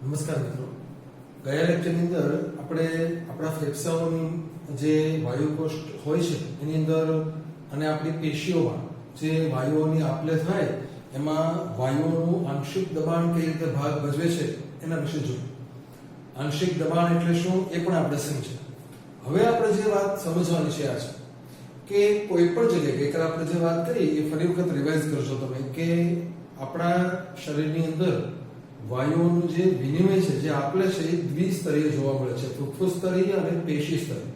નમસ્કાર મિત્રો, ગયા લેક્ચરની અંદર આપણે આપણા ફેફસાઓની જે વાયુકોષ હોય છે એની અંદર અને આપણી પેશીઓમાં જે વાયુઓની આપલે થાય એમાં વાયુઓનું આંશિક દબાણ કઈ રીતે ભાગ ભજવે છે એના વિશે જોયું. આંશિક દબાણ એટલે શું એ પણ આપણે સમજ્યા. હવે આપણે જે વાત સમજવાની છે આ છે કે કોઈ પણ જગ્યાએ ગઈકાલે આપણે જે વાત કરી એ ફરી વખત રિવાઇઝ કરશો તમે કે આપણા શરીરની અંદર વાયુઓનું જે વિનિમય છે જે આપલે છે એ દ્વિસ્તરીય જોવા મળે છે, ફૂફૂસ સ્તરીય અને પેશી સ્તરીય.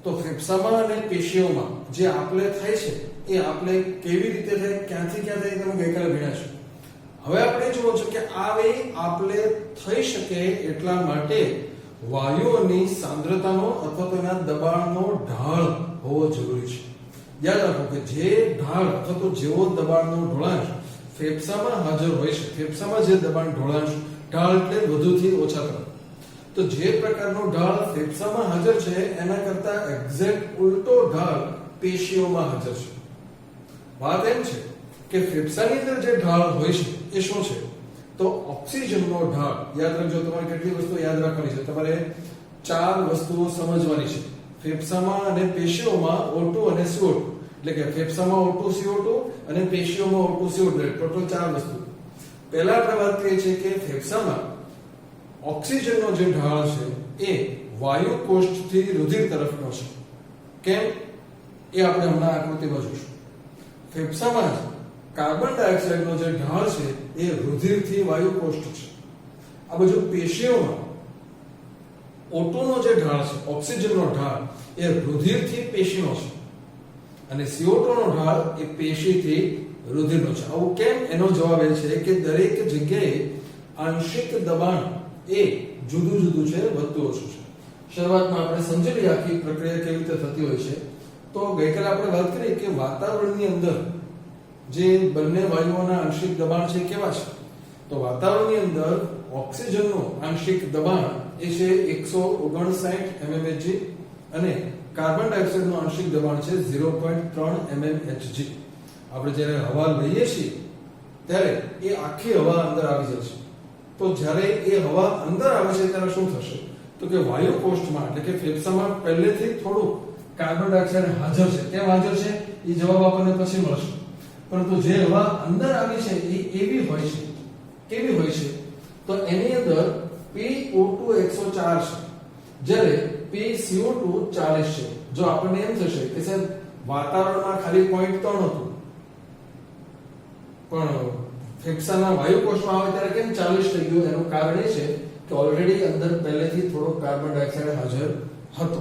તો ફેફસામાં અને પેશીઓમાં જે આપલે થાય છે એ આપલે કેવી રીતે થાય, ક્યાંથી ક્યાં થાય તમે ગઈકાલે ભણ્યા છો. હવે આપણે જોવો છો કે આવી આપલે થઈ શકે એટલા માટે વાયુઓની સાંદ્રતાનો અથવા તો એના દબાણનો ઢાળ હોવો જરૂરી છે. યાદ રાખો કે જે ઢાળ અથવા તો જેવો દબાણનો ઢોળાંશ ફેફસામાં હાજર હોય છે, ફેફસામાં જે દબાણ ઢોળાંશ ઢાળ એટલે વધુથી ઓછા તરફ, તો જે પ્રકારનો ઢાળ ફેફસામાં હાજર છે એના કરતા એક્ઝેક્ટ ઉલટો ઢાળ પેશીઓમાં હાજર છે. વાત એમ છે કે ફેફસાની અંદર જે ઢાળ હોય છે એ શું છે તો ઓક્સિજનનો ઢાળ. યાદ રાખજો, તમારે કેટલી વસ્તુઓ યાદ રાખવાની છે, તમારે 4 વસ્તુઓ સમજવાની છે ફેફસામાં અને પેશીઓમાં O2 અને CO2. એટલે કે ફેફસામાં O2 CO2 અને પેશીઓમાં O2 CO2, ટોટલ 4 વસ્તુ. પહેલા આપણે વાત કરીએ છીએ કે ફેફસામાં ઓક્સિજનનો જે ઢાળ છે એ વાયુ કોષથી રુધિર તરફનો છે. કેમ એ આપણે હમણાં આકૃતિમાં જોઈશું. ફેફસામાં કાર્બન ડાયોક્સાઇડનો જે ઢાળ છે એ રુધિરથી વાયુ કોષ છે. આ બાજુ પેશીઓમાં O2 નો જે ઢાળ છે, ઓક્સિજનનો ઢાળ એ રુધિરથી પેશીનો છે અને CO2 નો ઢાળ એ પેશીથી રુધિરનો છે. આવું કેમ? એનો જવાબ એ છે કે દરેક જગ્યાએ આંશિક દબાણ એ જુદું જુદું છે, વધતું ઓછું છે. શરૂઆતમાં આપણે સમજી લઈએ આખી પ્રક્રિયા કેવી રીતે થતી હોય છે. તો ગઈકાલે આપણે વાત કરી કે વાતાવરણની અંદર જે બંને વાયુઓના આંશિક દબાણ છે કેવા છે. તો વાતાવરણની અંદર ઓક્સિજનનું આંશિક દબાણ એ છે 159 mmHg અને કાર્બન ડાયોક્સાઇડનું આંશિક દબાણ છે 0.3 mmHg. આપણે જ્યારે હવા લઈએ છીએ ત્યારે એ આખી હવા અંદર આવી જાય છે. તો જ્યારે એ હવા અંદર આવે છે ત્યારે શું થશે તો કે વાયુ કોષમાં એટલે કે ફેફસામાં પહેલેથી થોડું કાર્બન ડાયોક્સાઇડ હાજર છે. કેમ હાજર છે એ જવાબ આપણને પછી મળશે. પરંતુ જે હવા અંદર આવી છે એ એવી હોય છે, કેવી હોય છે તો એની અંદર PO2 104 છે જ્યારે PCO2 40 છે. જો આપણને એમ થશે કે સાહેબ વાતાવરણમાં ખાલી 0.3 હતું પણ ફેફસાના વાયુ કોષમાં આવે ત્યારે કેમ 40 થઈ ગયું, એનું કારણ એ છે કે ઓલરેડી અંદર પહેલેથી થોડો કાર્બન ડાયોક્સાઇડ હાજર હતો.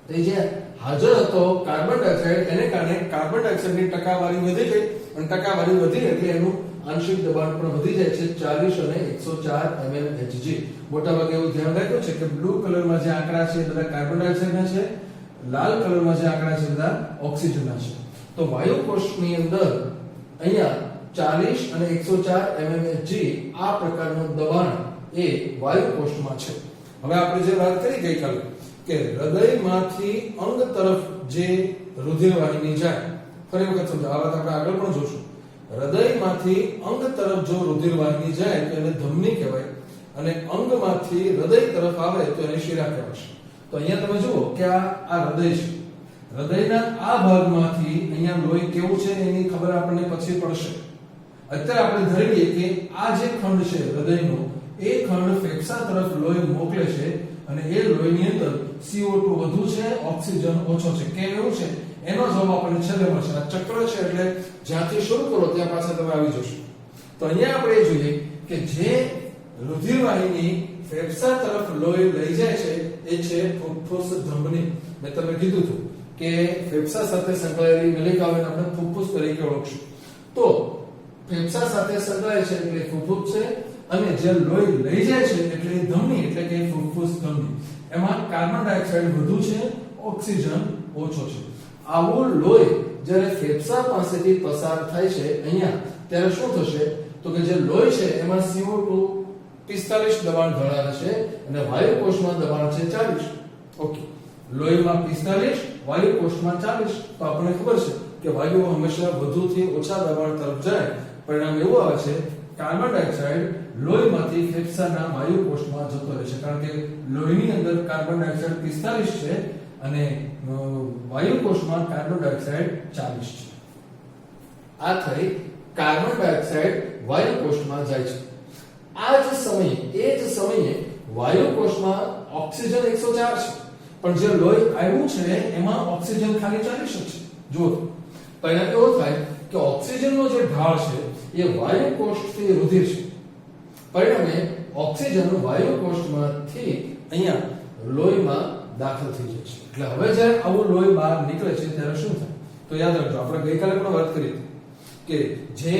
તો જે હાજર હતો કાર્બન ડાયોક્સાઇડ એને કારણે કાર્બન ડાયોક્સાઇડની ટકાવારી વધી ગઈ અને ટકાવારી વધી એટલે એનું આંશિક દબાણ પણ વધી જાય છે 40 અને 104 mmHg. મોટાભાગે એવું ધ્યાન રાખ્યું છે કે બ્લુ કલરમાં જે આંકડા છે એ બધા કાર્બન ડાયોક્સાઇડના છે, લાલ કલરમાં જે આંકડા છે બધા ઓક્સિજનના છે. તો વાયુ કોષની અંદર અહીંયા 40 અને 104 mmHg આ પ્રકારનું દબાણ એ વાયુ કોષમાં છે. હવે આપણે જે વાત કરી ગઈકાલે કે હૃદયમાંથી અંગ તરફ જે રુધિર વાહિની જાય, ફરી વખત સમજો, આ વાત આપણે આગળ પણ જોશું. હૃદયમાંથી અંગ તરફ જો રુધિર વાહિની જાય તો એને ધમની કહેવાય અને અંગમાંથી હૃદય તરફ આવે તો એને શિરા કહેવાશે. તો અહીંયા તમે જુઓ કે આ હૃદય છે. હૃદયના આ ભાગમાંથી અહીંયા લોહી કેવું છે એની ખબર આપણને પછી પડશે. અત્યારે આપણે ધરી લઈએ કે આ જે ખંડ છે હૃદયનો એ ખંડ ફેફસા તરફ લોહી મોકલે છે અને એ લોહીની અંદર CO2 વધુ છે, ઓક્સિજન ઓછો છે. કેમ એવું છે એનો જવાબ આપણને છેલ્લે મળશે. આ ચક્ર છે એટલે જ્યાંથી શરૂ કરો ત્યાં પાછા તમે આવી જશો. તો અહીંયા આપણે એ જોઈએ કે જે રુધિર વાહિની ફેફસા તરફ લોહી લઈ જાય છે એ છે ફુફ્ફુસ ધમની. મેં તમને કીધું હતું કે ફેફસા સાથે સંકળાયેલી નલિકાઓને આપણે ફુફ્ફુસ તરીકે ઓળખશું. તો ફેફસા સાથે સંકળાય છે એટલે ફુફ્ફુસ છે અને જે લોહી લઈ જાય છે એટલે ધમની એટલે કે ફુફ્ફુસ ધમની. એમાં કાર્બન ડાયોક્સાઇડ વધુ છે, ઓક્સિજન ઓછો છે. આવું લોહી જ્યારે ફેફસા પાસેથી પસાર થાય છે અહીંયા ત્યારે શું થશે તો કે જે લોહી છે એમાં CO2 45 દબાણ ધરાવે છે અને વાયુ કોષમાં દબાણ છે 40. ઓકે, લોહીમાં 45, વાયુ કોષમાં 40. તો આપણને ખબર છે કે વાયુઓ હંમેશા વધુથી ઓછા દબાણ તરફ જાય. પરિણામ એવું આવે છે કાર્બન ડાયોક્સાઇડ લોહીમાંથી ફેફસાના વાયુ કોષમાં જતો રહેશે, કારણ કે લોહીની અંદર કાર્બન ડાયોક્સાઇડ 45 છે અને વાયુ કોષમાં કાર્બન ડાયોક્સાઇડ 40 છે. આ થઈ કાર્બન ડાયોક્સાઇડ વાયુ કોષમાં જાય છે. એ જ સમયે વાયુ કોષમાં ઓક્સિજન 104 છે, પણ જે લોહી આવ્યું છે એમાં ઓક્સિજન ખાલી 40 જ છે. જુઓ, પરિણામ એવો થાય કે ઓક્સિજનનો જે ઢાળ છે એ વાયુ કોષથી રુધિર છે. પરિણામે ઓક્સિજન વાયુ કોષમાંથી અહીંયા લોહીમાં દાખલ થઈ જાય છે. એટલે હવે જ્યારે આવું લોહી બહાર નીકળે છે ત્યારે શું થાય? તો યાદ રાખજો, આપણે ગઈકાલે પણ વાત કરી કે જે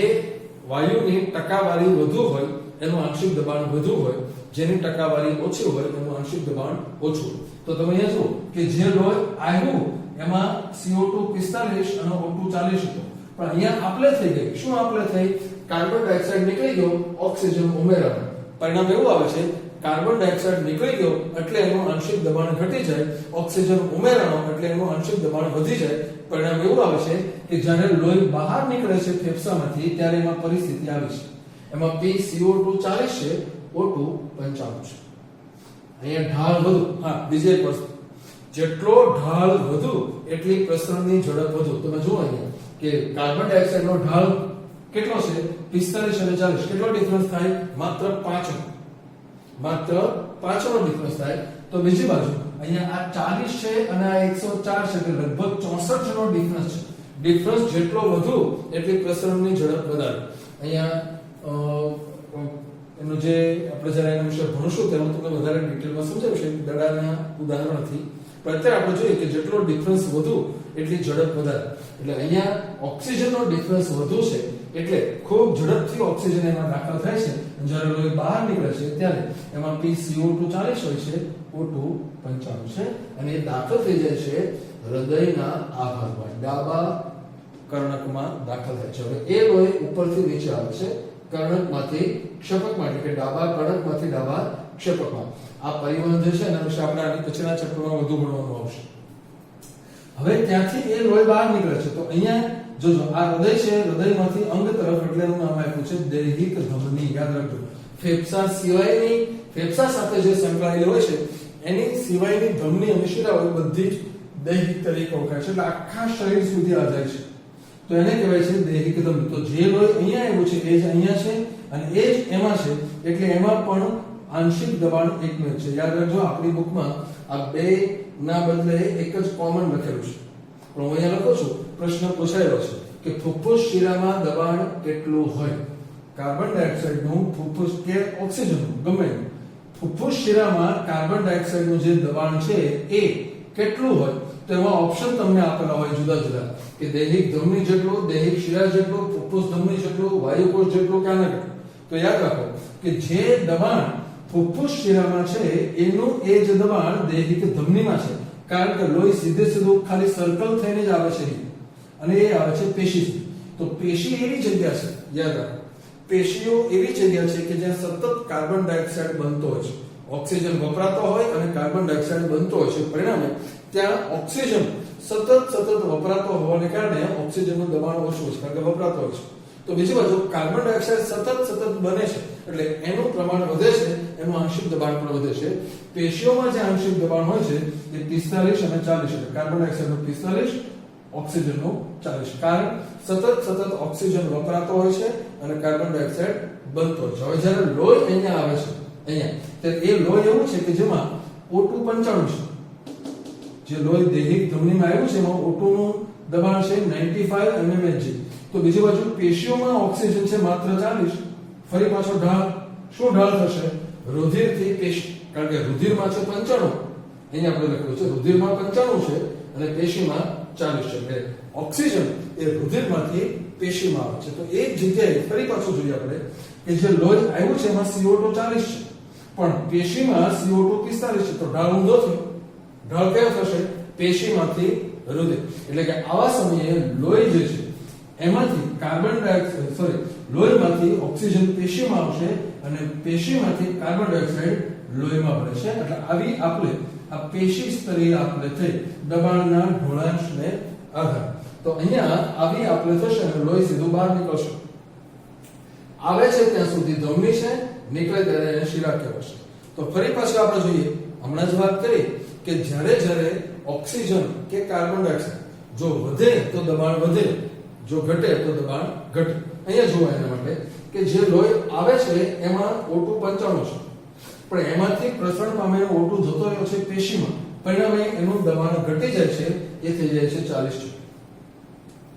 વાયુની ટકાવારી વધુ હોય એનું આંશિક દબાણ વધુ હોય, જેની ટકાવારી ઓછી હોય એનું આંશિક દબાણ ઓછું હોય. તો તમે અહીંયા જુઓ કે જે લોહી આવ્યું એમાં CO2 45 અને O2 40 હતો, પણ અહીંયા આપલે થઈ ગઈ. શું આપલે થઈ? કાર્બન ડાયોક્સાઇડ નીકળી ગયો, ઓક્સિજન ઉમેરાયો. પરિણામ એવું આવે છે, કાર્બન ડાયોક્સાઇડ નીકળી ગયો એટલે એનું આંશિક દબાણ ઘટી જાય, ઓક્સિજન ઉમેરાયો એટલે એનું આંશિક દબાણ વધી જાય. પરિણામ એવું આવે છે કે જ્યારે લોહી બહાર નીકળે છે ફેફસામાંથી ત્યારે એમાં પરિસ્થિતિ આવી છે. એમાં PCO2 40 છે, O2 95 છે. અહીંયા ઢાળ વધુ. હા, બીજી એક વસ્તુ, જેટલો ઢાળ વધુ એટલી પ્રસરણની ઝડપ વધુ. તમે જુઓ અહીંયા કે કાર્બન ડાયોક્સાઇડનો ઢાળ કેટલો છે? 45 અને 40. કેટલો ડિફરન્સ થાય? માત્ર 5 નો ડિફરન્સ થાય. તો બીજી બાજુ અહીંયા આ 40 છે અને આ 104 છે, એટલે લગભગ 64 નો ડિફરન્સ છે. ડિફરન્સ જેટલો વધુ એટલી પ્રસરણની ઝડપ વધારે. અહીંયા એનું જે આપણે જ્યારે એના વિશે ભણશું તેમાં તમને વધારે ડિટેલમાં સમજાવશે દડાના ઉદાહરણથી. પણ અત્યારે આપણે જોઈએ કે જેટલો ડિફરન્સ વધુ એટલી ઝડપ વધારે. એટલે અહીંયા ઓક્સિજનનો ડિફરન્સ વધુ છે એટલે ખૂબ ઝડપથી ઓક્સિજન એમાં દાખલ થાય છે. જ્યારે લોહી બહાર નીકળે છે ત્યારે એમાં PCO2 40 હોય છે, O2 95 છે અને એ દાખલ થઈ જાય છે હૃદયના આ ભાગમાં, ડાબા કર્ણકમાં દાખલ થાય છે. હવે એ લોહી ઉપરથી નીચે આવે છે કર્ણકમાંથી ક્ષેપકમાં, એટલે કે ડાબા કર્ણકમાંથી ડાબા ક્ષેપકમાં. આ પરિવહન જે છે એના વિશે આપણે આની પછીના ચેપ્ટરમાં વધુ ભણવાનું આવશે. હવે ત્યાંથી એ લોહી બહાર નીકળે છે. તો અહીંયા જોજો, આ હૃદય છે, હૃદયમાંથી અંગ તરફ એટલે એનું નામ આપ્યું છે દૈહિક ધમની. યાદ રાખજો, ફેફસા સાથે જે સંકળાયેલી હોય છે એની સિવાયની ધમની અને શિરાઓ બધી જ દૈહિક તરીકે ઓળખાય છે. એટલે આખા શરીર સુધી આ જાય છે, તો એને કહેવાય છે દૈહિક ધમની. તો જે લોહી અહીંયા આવ્યું છે એ જ અહીંયા છે અને એ જ એમાં છે, એટલે એમાં પણ આંશિક દબાણ એકનું છે. યાદ રાખજો, આપણી બુકમાં આ બે ના બદલે એક જ કોમન લખેલું છે, પણ હું અહીંયા લખું છું, પ્રશ્ન પૂછાયો છે કે ફુફ્ફુસ શિરામાં દબાણ કેટલું હોય? કાર્બન ડાયોક્સાઇડનું ફુફ્ફુસ કે ઓક્સિજનનું ગમે ફુફ્ફુસ શિરામાં કાર્બન ડાયોક્સાઇડનું જે દબાણ છે એ કેટલું હોય? તો એમાં ઓપ્શન તમને આપેલા હોય જુદા જુદા, કે દૈહિક ધમની જેટલું, દૈહિક શિરા જેટલું, ફુફ્ફુસ ધમની જેટલું, વાયુકોષ જેટલું કે આના કેટલું. તો યાદ રાખો કે જે દબાણ ફુફ્ફુસ શિરામાં છે એનું એ જ દબાણ દૈહિક ધમનીમાં છે, કારણ કે લોહી સીધું ખાલી સર્કલ થઈને જ આવે છે અને એ આવે છે પેશી. તો પેશી એવી જગ્યા છે, યાદ રાખો, પેશીઓ એવી જગ્યા છે કે જ્યાં સતત કાર્બન ડાયોક્સાઇડ બનતો હોય છે. ઓક્સિજન વપરાતો હોય અને કાર્બન ડાયોક્સાઇડ બનતો હોય છે. પરિણામે ત્યાં ઓક્સિજન સતત વપરાતો હોવાને કારણે ઓક્સિજનનું દબાણ ઓછું છે, કારણ કે વપરાતો હોય છે. તો બીજી બાજુ કાર્બન ડાયોક્સાઇડ સતત બને છે એટલે એનું પ્રમાણ વધે છે, એનું આંશિક દબાણ પણ વધે છે. પેશીઓમાં જે આંશિક દબાણ હોય છે એ 45 અને 40 છે. કાર્બન ડાયોક્સાઇડનું 45, ઓક્સિજનનું 40. કારણ સતત ઓક્સિજન વપરાતો હોય છે અને કાર્બન ડાયોક્સાઇડ બનતો હોય છે. હવે જ્યારે લોહી અહીંયા આવે છે, અહીંયા ત્યારે એ લોહી એવું છે કે જેમાં O2 95 છે. જે લોહી દૈહિક ધમનીમાં આવ્યું છે એમાં O2 નું દબાણ છે 95 mmHg. તો બીજી બાજુ પેશીઓમાં ઓક્સિજન છે માત્ર 40. ફરી પાછો ઢાળ, શું ઢાળ થશે? રુધિરથી પેશી, કારણ કે રુધિરમાં છે 95, અહીંયા આપણે લખ્યું છે રુધિરમાં 95 છે અને પેશીમાં 40 છે. એટલે ઓક્સિજન એ રુધિરમાંથી પેશીમાં આવે છે. તો એ જ જગ્યાએ ફરી પાછું જોઈએ આપણે કે જે લોહી આવ્યું છે એમાં CO2 40 છે, પણ પેશીમાં CO2 45 છે. તો ઢાળ ઊંધો થયો. ઢાળ કયો થશે? પેશીમાંથી રુધિર. એટલે કે આવા સમયે લોહી જે છે એમાંથી કાર્બન ડાયોક્સાઇડ લોહીમાંથી ઓક્સિજન પેશીમાં આવશે અને પેશીમાંથી કાર્બન ડાયોક્સાઇડ લોહીમાં ભળે છે. એટલે આવી આપલે આ પેશી સ્તરીય આપલે થઈ દબાણના ઢોળાંશને આધારે. તો અહીંયા આવી આપલે થશે અને લોહી સીધું બહાર નીકળશે. આવે છે ત્યાં સુધી ધમની છે, નીકળે ત્યારે એને શિરા કહેવાશે. તો ફરી પાછું આપણે જોઈએ, હમણાં જ વાત કરી કે જ્યારે ઓક્સિજન કે કાર્બન ડાયોક્સાઇડ જો વધે તો દબાણ વધે, જો ઘટે તો દબાણ ઘટે. અહીંયા જોવા એના માટે કે જે લોહી આવે છે એમાં O2 95 છે, પણ એમાંથી પ્રસરણ પામેલો O2 જતો રહ્યો છે પેશીમાં, પરિણામે એનું દબાણ ઘટી જાય છે, એ થઈ જાય છે 40.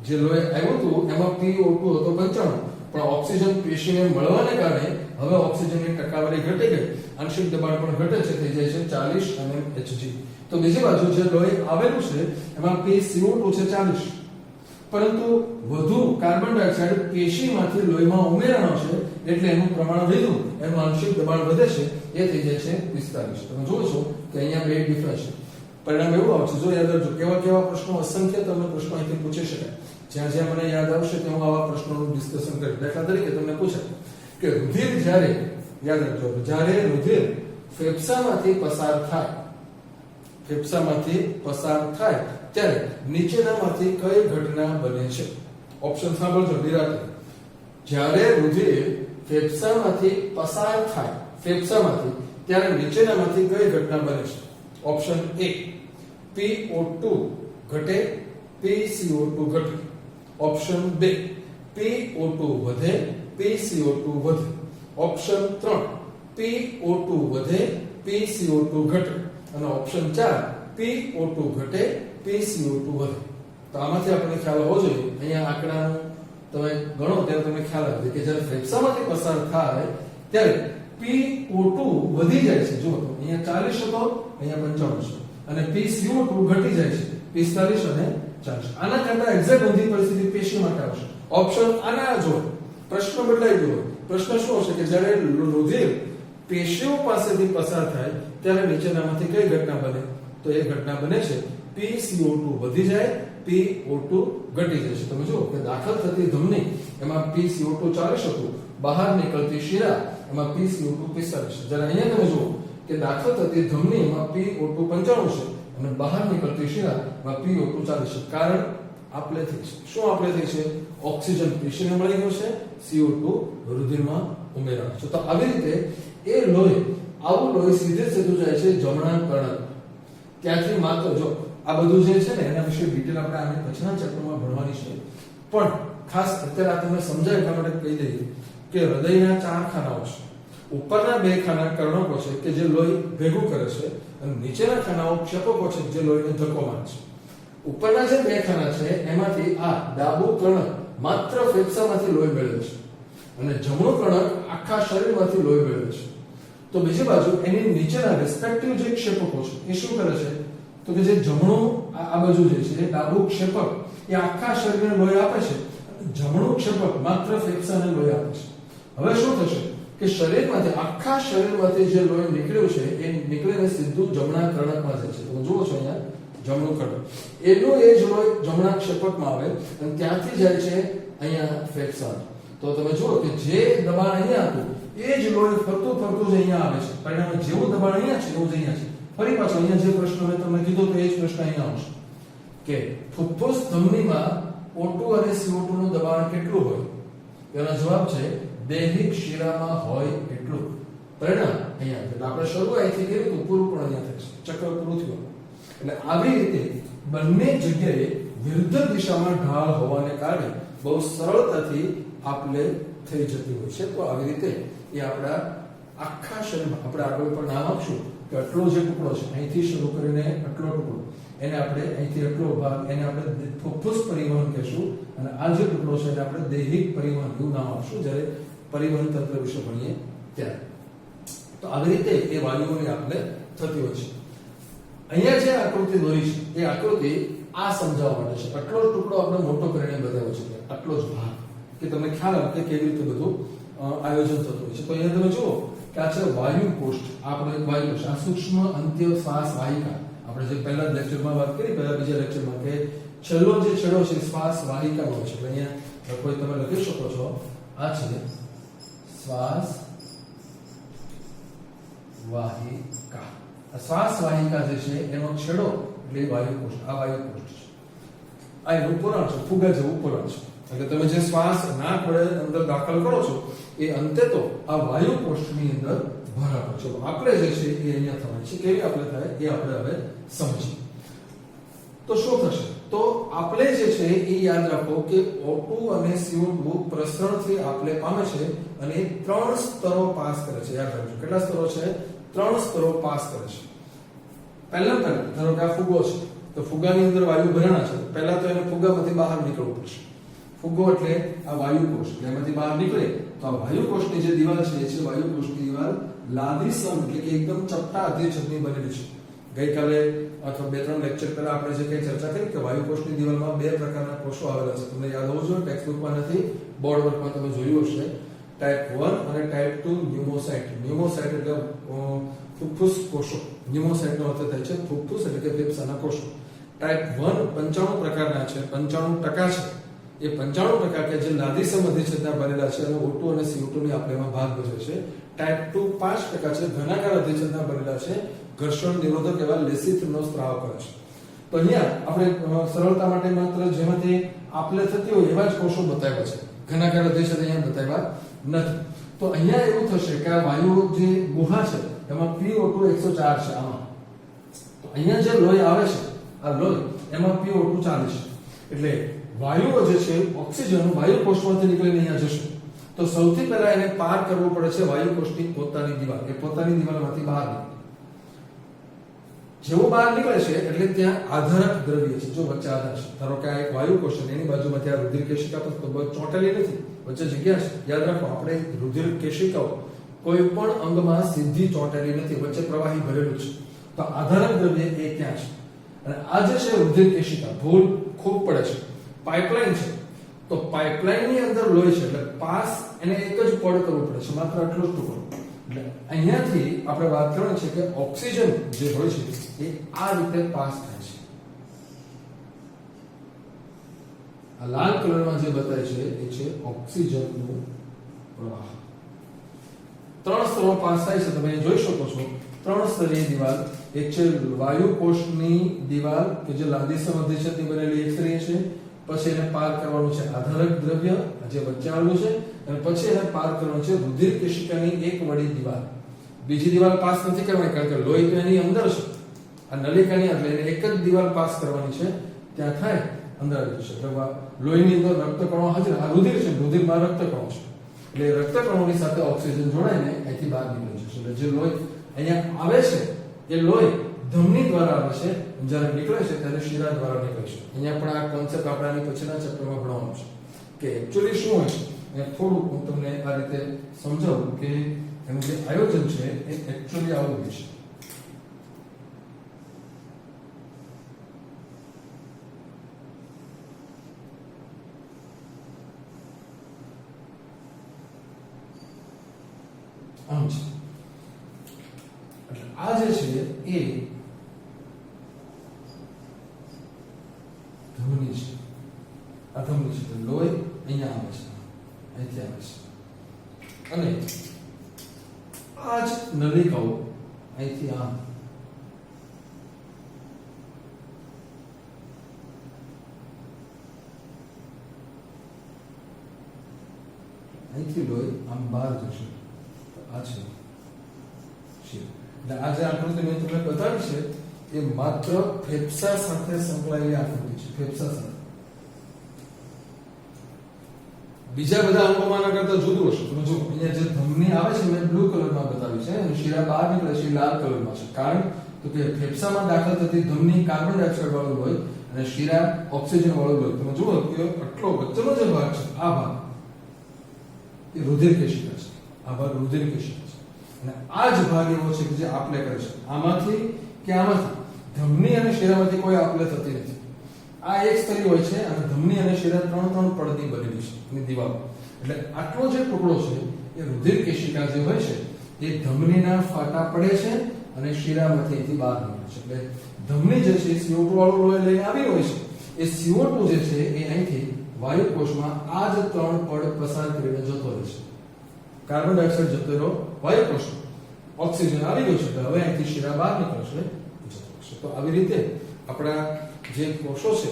જે લોહી આવ્યું હતું એમાં PO2 હતો 95, પણ ઓક્સિજન પેશીને મળવાને કારણે હવે ઓક્સિજનની ટકાવારી ઘટી ગઈ, આંશિક દબાણ પણ ઘટે છે, થઈ જાય છે 40 mmHg. તો બીજી બાજુ જે લોહી આવેલું છે એમાં PCO2 છે 40, પરંતુ વધુ કાર્બન ડાયોક્સાઇડ પેશીમાંથી લોહીમાં ઉમેરાણો છે એટલે એનું પ્રમાણ વધ્યું, એનું આંશિક દબાણ વધે છે, એ થઈ જાય છે 45. તમે જુઓ છો કે અહીંયા બે ડિફરન્સ છે. પરિણામ એવું આવશે, જો યાદ રાખજો કેવા પ્રશ્નો, અસંખ્ય તમને પ્રશ્નો અહીંથી પૂછી શકાય. જ્યાં જ્યાં મને યાદ આવશે ત્યાં હું આવા પ્રશ્નોનું ડિસ્કશન કરીશ. દાખલા તરીકે તમને પૂછે કે રુધિર જ્યારે, યાદ રાખજો, જ્યારે રુધિર ફેફસામાંથી પસાર થાય, ત્યારે નીચેનામાંથી કઈ ઘટના બને છે? ઓપ્શન સાંભળજો નિરાંતે. જ્યારે રુધિર ફેફસામાંથી પસાર થાય, ત્યારે નીચેનામાંથી કઈ ઘટના બને છે? ઓપ્શન A PO2 ઘટે, PCO2 ઘટે. ઓપ્શન B PO2 વધે, PCO2 વધે. ઓપ્શન 3 PO2 વધે, PCO2 ઘટે. અને ઓપ્શન 4 PO2 ઘટે, PCO2 વધે. તો આમાંથી આપણને ખ્યાલ હોવો જોઈએ. અહીંયા આંકડાનું તમે ગણો ત્યારે તમને ખ્યાલ આવે કે જ્યારે ફેફસામાંથી પસાર થાય ત્યારે PO2 વધી જાય છે. જુઓ તો અહીંયા 40 હતો, અહીંયા 55 છે, અને PCO2 ઘટી જાય છે 45 અને 40. આના કરતા એક્ઝેક્ટ ઊંધી પરિસ્થિતિ પેશી માટે આવશે. ઓપ્શન આના જો પ્રશ્ન બદલાઈ ગયો. પ્રશ્ન શું હશે કે જ્યારે રુધિર પેશીઓ પાસેથી પસાર થાય ત્યારે નીચેનામાંથી કઈ ઘટના બને? તો એ ઘટના બને છે PCO2 વધી જાય, PO2 ઘટી જાય છે. તમે જુઓ કે દાખલ થતી ધમની એમાં PCO2 40 હતું, બહાર નીકળતી શિરા એમાં PCO2 45. જ્યારે અહીંયા તમે જુઓ કે દાખલ થતી ધમની એમાં PO2 95 છે અને બહાર નીકળતી શિરા એમાં PO2 40 છે. કારણ આપલે થઈ છે. શું આપલે થઈ છે? ઓક્સિજન પેશીને મળી ગયો છે, CO2 રુધિરમાં ઉમેરાયો છે. તો આવી રીતે એ લોહી, આવું લોહી સીધે સીધું જાય છે જમણા કર્ણક. ત્યાંથી માત્ર જો આ બધું જે છે ને એના વિશે ડિટેલ આપણે આને પછીના ચેપ્ટરમાં ભણવાની છે, પણ ખાસ અત્યારે આ તમને સમજાય એટલા માટે કહી દઈએ કે હૃદયના 4 ખાનાઓ છે. ઉપરના 2 ખાના કર્ણકો છે કે જે લોહી ભેગું કરે છે, અને નીચેના ખાનાઓ ક્ષેપકો છે જે લોહીને ધક્કો મારે છે. ઉપરના જે 2 ખાના છે એમાંથી આ ડાબું કર્ણક માત્ર ફેફસામાંથી લોહી મેળવે છે, અને જમણું કર્ણક આખા શરીરમાંથી લોહી મેળવે છે. તો બીજી બાજુ એની નીચેના રિસ્પેક્ટિવ જે ક્ષેપકો છે એ શું કરે છે? તો કે જે જમણું આ બાજુ જે છે ડાબું ક્ષેપક એ આખા શરીરને લોહી આપે છે, જમણું ક્ષેપક માત્ર ફેફસાને લોહી આપે છે. હવે શું થશે કે શરીરમાંથી, આખા શરીરમાંથી જે લોહી નીકળ્યું છે એ નીકળીને સીધું જમણા કર્ણકમાં જાય છે. તમે જુઓ છો અહીંયા જમણું કર્ણક, એનું એ જ લોહી જમણા ક્ષેપકમાં આવે અને ત્યાંથી જાય છે અહીંયા ફેફસા. તો તમે જુઓ કે જે દબાણ અહીંયા હતું એ જ લોહી ફરતું જ અહીંયા આવે છે. પરિણામે જેવું દબાણ અહીંયા છે એવું જ અહીંયા છે. ફરી પાછો અહીંયા જે પ્રશ્ન મેં તમને કીધો તો એ જ પ્રશ્ન અહીંયા આવશે કે ફુફ્ફુસ ધમનીમાં O2 અને CO2 નું દબાણ કેટલું હોય? તેનો જવાબ છે દૈહિક શિરામાં હોય એટલું. પરિણામ અહીંયા એટલે આપણે શરૂઆતથી કર્યું તો પૂરું પણ અહીંયા થશે, ચક્ર પૂરું થયું. એટલે આવી રીતે બંને જગ્યાએ વિરુદ્ધ દિશામાં ઢાળ હોવાને કારણે બહુ સરળતાથી આપલે થઈ જતી હોય છે. તો આવી રીતે એ આપણા આખા શરીરમાં આપણે આગળ પણ નામ આપશું કે આટલો જે ટુકડો છે અહીંથી શરૂ કરીને આટલો ટુકડો, એને આપણે અહીંથી આટલો ભાગ એને આપણે ફુફ્ફુસ પરિવહન કહેશું, અને આ જે ટુકડો છે એને આપણે દૈહિક પરિવહન એવું નામ આપશું જ્યારે પરિવહન તંત્ર વિશે ભણીએ ત્યારે. તો આવી રીતે એ વાયુઓની આપણે થતી હોય છે. અહીંયા જે આકૃતિ દોરી છે એ આકૃતિ આ સમજાવવા માટે છે. આટલો જ ટુકડો આપણે મોટો કરીને બતાવ્યો છે, આટલો જ ભાગ, કે તમને ખ્યાલ આવે કે કેવી રીતે બધું આયોજન થતું હોય છે. તો અહીંયા તમે જુઓ કે આ છે વાયુ કોષ્ઠ. આપણે વાયુ કોષ્ઠ, આ સૂક્ષ્મ અંત્ય શ્વાસ વાહિકા. આપણે જે પહેલા લેક્ચરમાં વાત કરી, બીજા લેક્ચરમાં, કે છેલ્લો જે છેડો છે શ્વાસ વાહિકાનો છે. અહીંયા કોઈ તમે લખી શકો છો, આ છે શ્વાસ વાહિકા. આ શ્વાસ વાહિકા જે છે એનો છેડો એટલે વાયુ કોષ્ઠ. આ વાયુ કોષ્ઠ છે, આ એનું પુરાણ છે, ફુગા જેવું પુરાણ છે. એટલે તમે જે શ્વાસ નાક વડે અંદર દાખલ કરો છો એ એ અંતે તો આ વાયુ કોષની અંદર ભરાવો. ચલો આપણે જે છે એ અહીંયા થવાની છે. કેવી આપણે થાય એ આપણે હવે સમજીએ. તો શું થશે? તો આપણે જે છે એ યાદ રાખો કે O2 અને CO2 પ્રસરણથી આપલે પામે છે અને 3 સ્તરો પાસ કરે છે. યાદ રાખજો કેટલા સ્તરો છે? 3 સ્તરો પાસ કરે છે. પહેલા ધારો કે આ ફુગ્ગો છે, તો ફુગ્ગાની અંદર વાયુ ભરાણા છે. પહેલા તો એને ફુગ્ગામાંથી બહાર નીકળવું પડશે. ફુગ્ગો એટલે આ વાયુ કોષ, એમાંથી બહાર નીકળે તો આ વાયુ કોષની જે દિવાલ છે એ છે વાયુ કોષની દિવાલ લાદીસમ એટલે કે એકદમ ચપટા અધિચ્છદની બનેલી છે. ગઈકાલે અથવા 2-3 લેક્ચર પહેલા આપણે જે કઈ ચર્ચા કરી કે વાયુ કોષની દિવાલમાં 2 પ્રકારના કોષો આવેલા છે. તમને યાદ હોવું જોઈએ, ટેક્સ્ટ બુકમાં નથી, બોર્ડ વર્કમાં તમે જોયું હશે. ટાઈપ 1 અને ટાઈપ 2 ન્યુમોસાઇટ. ન્યુમોસાઇટ એટલે ફુફ્ફુસ કોષો. ન્યુમોસાઇટનો અર્થ થાય છે ફુફ્ફુસ એટલે કે ફેફસાના કોષો. ટાઈપ 1 95 પ્રકારના છે, 95% છે. એ 95% કે જે લાદીસમ અધિચ્છદના બનેલા છે અને O2 અને CO2 ની આપલેમાં ભાગ ભજવે છે. ટાઈપ 2 5% છે, ઘનાકાર અધિચ્છદના બનેલા છે, ઘર્ષણ નિરોધક એવા લેસિથનો સ્ત્રાવ કરે છે. તો અહીંયા આપણે સરળતા માટે માત્ર જેમાંથી આપલે થતી હોય એવા જ કોષો બતાવ્યા છે. ઘનાકાર અધિચ્છદ અહીંયા બતાવ્યા નથી. તો અહીંયા એવું થશે કે આ વાયુ જે ગુહા છે એમાં PO2 104 છે. આમાં તો અહીંયા જે લોહી આવે છે, આ લોહી એમાં PO2 40 છે. એટલે વાયુઓ જે છે ઓક્સિજન વાયુ કોષમાંથી નીકળીને અહીંયા જશે. તો સૌથી પહેલા એને પાર કરવું પડે છે વાયુ કોષની પોતાની દિવાલ. એ પોતાની દિવાલમાંથી બહાર નીકળે. જેવો બહાર નીકળે છે એટલે ત્યાં આધારક દ્રવ્ય છે. જો વચ્ચે આધાર છે, ધારો કે આ એક વાયુ કોષ છે, એની બાજુમાંથી આ રુધિર કેશિકા પર ચોંટેલી નથી, વચ્ચે જગ્યા છે. યાદ રાખો, આપણે રુધિર કેશિકાઓ કોઈ પણ અંગમાં સીધી ચોંટેલી નથી, વચ્ચે પ્રવાહી ભરેલું છે. તો આધારક દ્રવ્ય એ ત્યાં છે. અને આ જે છે રુધિર કેશિકા, ભૂલ ખૂબ પડે છે, પાઇપલાઇન છે. તો પાઇપલાઇન ની અંદર લોહી છે એટલે પાસ એને એક જ પડ કરવું પડે છે, માત્ર આટલો જ ટુકડો. એટલે અહીંયાથી આપણે વાત કરવાની છે કે ઓક્સિજન જે હોય છે એ આ રીતે પાસ થાય છે. આ લાલ કલરમાં જે બતાય છે એ છે ઓક્સિજનનું પ્રવાહ. 3 સ્તરો પાસ થાય છે. તમે જોઈ શકો છો 3 સ્તરીય દિવાલ. એક છે વાયુ કોષની દિવાલ કે જે લાદીસમ અધિચ્છદની બનેલી એક સ્તરીય છે. પછી એને પાર કરવાનું છે આધારક દ્રવ્ય જે વચ્ચે આવેલું છે, અને પછી એને પાર કરવાનું છે રુધિર કેશિકાની એક વળી દિવાલ. બીજી દિવાલ પાસ નથી કરવાની કારણ કે લોહી તો એની અંદર છે. આ નલિકાની અંદર એને એક જ દિવાલ પાસ કરવાની છે, ત્યાં થાય અંદર આવી જશે. એટલે લોહીની અંદર રક્તકણો હાજર. આ રુધિર છે, રુધિરમાં રક્તકણો છે. એટલે રક્તકણોની સાથે ઓક્સિજન જોડાઈને અહીંથી બહાર નીકળી જશે. એટલે જે લોહી અહીંયા આવે છે એ લોહી ધમની દ્વારા આવે છે, જ્યારે નીકળે છે ત્યારે શિરા દ્વારા નીકળે છે. અહીંયા પણ આ કોન્સેપ્ટ આપણાની પછીના ચેપ્ટરમાં ભણવાનું છે કે એક્ચ્યુઅલી શું હોય છે. એ થોડું હું તમને આ રીતે સમજાવું કે એનું જે આયોજન છે એ એક્ચ્યુઅલી આવું હોય છે. આમ છે. એટલે આ જે છે એ ધમની છે. આ ધમની છે. લોહી અહીંયા આવે છે, અહીંથી આવે છે, અને આ જ નલિકાઓ અહીંથી આમ અહીંથી લોહી આમ બહાર જશે. આ છે. એટલે આ જે આકૃતિ મેં તમને બતાવી છે એ માત્ર ફેફસા સાથે સંકળાયેલી આકૃતિ છે. ફેફસા સાથે બીજા બધા અંગોમાં કરતા જુદું હશે. તમે જો અહીંયા જે ધમની આવે છે મેં બ્લુ કલરમાં બતાવી છે, અને શીરા બહાર નીકળે છે લાલ કલરમાં છે. કારણ તો કે ફેફસામાં દાખલ થતી ધમની કાર્બન ડાયોક્સાઇડ વાળું હોય અને શીરા ઓક્સિજન વાળું હોય. તમે જુઓ કે આટલો વચ્ચેનો જે ભાગ છે, આ ભાગ એ રુધિર કેશિકા છે. આ ભાગ રુધિર કેશિકા છે. અને આ જ ભાગ એવો છે કે જે આપલે કરે છે. આમાંથી કે આમાંથી ધમની અને શિરામાંથી કોઈ આપલે થતી નથી. આ એક સ્તરી હોય છે અને ધમની અને શિરા 3 પડની બનેલી છે એની દિવાલ. એટલે આટલો જે ટુકડો છે એ રુધિર કેશિકા જે હોય છે એ ધમનીના ફાટા પડે છે અને શિરામાંથી અહીંથી બહાર નીકળે છે. એટલે ધમની જે છે CO2 વાળું લોહી લઈને આવી હોય છે. એ CO2 જે છે એ અહીંથી વાયુ કોષમાં આ જ 3 પડ પસાર કરીને જતો રહે છે. કાર્બન ડાયોક્સાઇડ જતો રહ્યો વાયુ કોષમાં, ઓક્સિજન આવી ગયો છે, એટલે હવે અહીંથી શિરા બહાર નીકળશે. તો આવી રીતે આપણા જે કોષો છે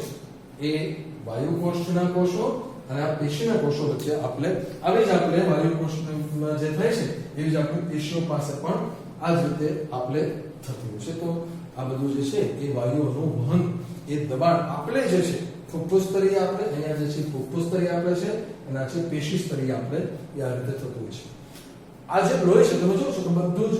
એ વાયુ કોષના કોષો અને આ પેશીના કોષો વચ્ચે આપણે આવી જ આપણે વાયુ કોષમાં જે થાય છે એવી જ આપણી પેશીઓ પાસે પણ આ જ રીતે આપણે થતું હોય છે. તો આ બધું જે છે એ વાયુઓનું વહન, એ દબાણ આપણે જે છે ફૂફૂસ સ્તરીય આપણે અહીંયા જે છે ફૂફૂસ સ્તરીય આપણે છે અને આ છે પેશી સ્તરીય આપણે એ આ રીતે થતું હોય છે. આ જે લોહી છે તમે જોશો તો બધું જ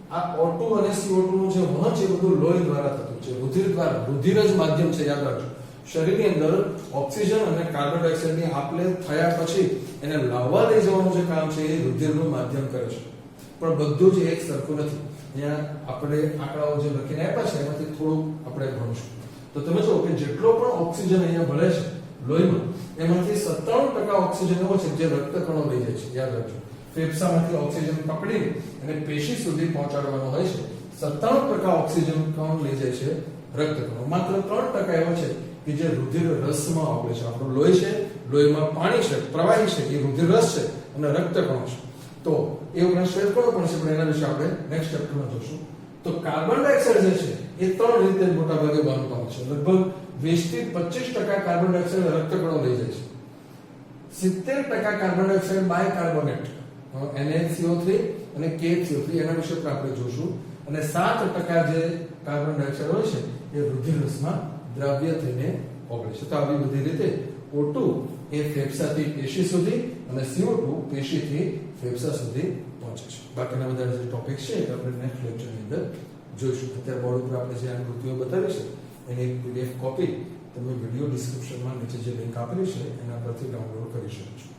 આ O2 અને CO2 નું જે વહન છે એ બધું લોહી દ્વારા થતું છે, રુધિર દ્વારા. રુધિર જ માધ્યમ છે, યાદ રાખજો. શરીરની અંદર ઓક્સિજન અને કાર્બન ડાયોક્સાઇડની આપલે થયા પછી એને લાવવા લઈ જવાનું જે કામ છે એ રુધિરનું માધ્યમ કરે છે. પણ બધું જ એક સરખું નથી. અહીંયા આપણે આંકડાઓ જે લખીને આપ્યા છે એમાંથી થોડું આપણે ભણીશું. તો તમે જુઓ કે જેટલો પણ ઓક્સિજન અહીંયા ભળે છે લોહીમાં, એમાંથી 97% ઓક્સિજન એવો છે જે રક્તકણો લઈ જાય છે, યાદ રાખજો. ફેફસામાંથી ઓક્સિજન પકડીને અને પેશી સુધી પહોંચાડવાનો હોય છે. 97% ઓક્સિજન કણ લઈ જાય છે રક્તકણો. માત્ર 3% એવો છે કે જે રુધિર રસમાં ઓગળે છે. આપણું લોહી છે, લોહીમાં પાણી છે, પ્રવાહી છે, એ રુધિર રસ છે અને રક્તકણો છે. તો એ ઉપરાંત શ્વેતકણો પણ છે, પણ એના વિશે આપણે નેક્સ્ટ ચેપ્ટરમાં જોશું. તો કાર્બન ડાયોક્સાઇડ જે છે એ 3 રીતે મોટા ભાગે બનતો છે. લગભગ 20 થી 25% કાર્બન ડાયોક્સાઇડ રક્તકણો લઈ જાય છે. 70% કાર્બન ડાયોક્સાઇડ બાયકાર્બોનેટ NaCO3 અને KCO3 એના વિશે પણ આપણે જોશું. અને 7% જે કાર્બન ડાયોક્સાઇડ હોય છે એ રુધિર રસમાં દ્રાવ્ય થઈને ઓગળે છે. તો આવી બધી રીતે O2 એ ફેફસાથી પેશી સુધી અને CO2 પેશીથી ફેફસા સુધી પહોંચે છે. બાકીના બધા જે ટોપિક છે એ આપણે નેક્સ્ટ લેક્ચરની અંદર જોઈશું. અત્યારે બોર્ડ ઉપર આપણે જે આકૃતિઓ બતાવી છે એની PDF કોપી તમે વિડિયો ડિસ્ક્રિપ્શનમાં નીચે જે લિંક આપેલી છે એના પરથી ડાઉનલોડ કરી શકો છો.